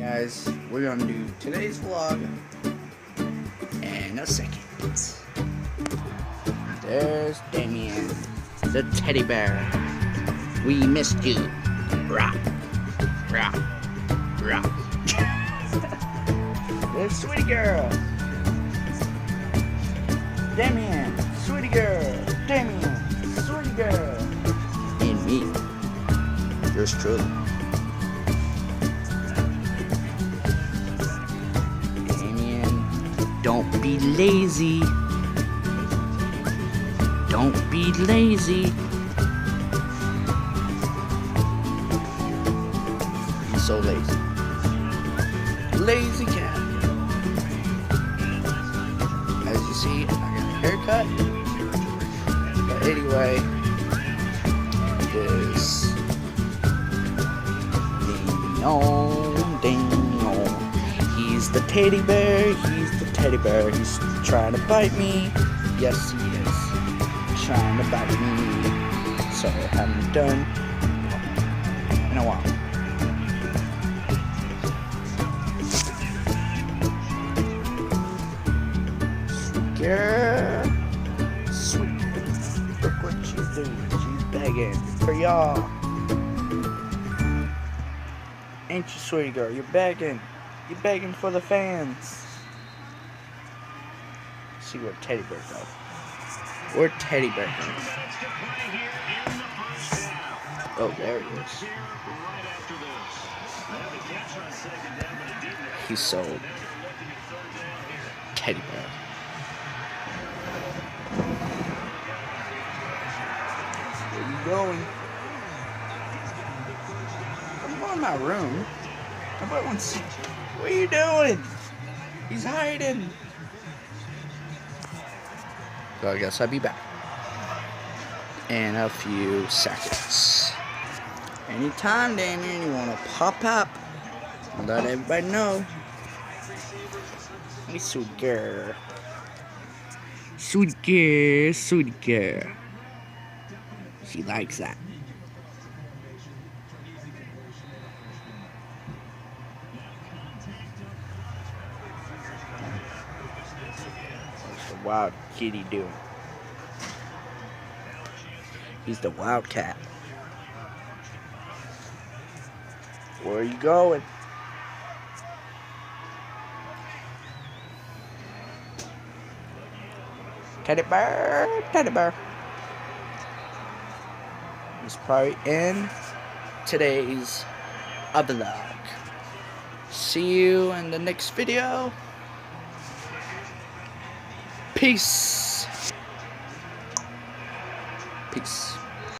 Guys, we're gonna do today's vlog in a second. There's Damien, the teddy bear. We missed you. Rah, rah, rah. There's Sweetie Girl. Damien, Sweetie Girl. Damien, Sweetie Girl. And me, yours truly. Don't be lazy. Don't be lazy. He's so lazy. Lazy cat. As you see, I got a haircut. But anyway, this Damien. He's the teddy bear. He's the teddy bear. He's trying to bite me. Yes, he is. Trying to bite me. So I haven't done in a while. Sweet girl. Sweet. Look what she's doing. She's begging for y'all. Ain't you, sweetie girl? You're begging. You're begging for the fans. See where Teddy Bear goes. Where Teddy Bear goes. Oh, there he is. He's sold. Teddy Bear. Where are you going? I'm going in my room. Nobody wants to see. What are you doing? He's hiding. So I guess I'll be back in a few seconds. Anytime, Damien, you want to pop up, let everybody know. Hey, sweet girl. Sweet girl, sweet girl. She likes that. What's the wild kitty doing? He's the wildcat. Where are you going? Teddy bear, teddy bear. It's probably in today's vlog. See you in the next video. Peace. Peace.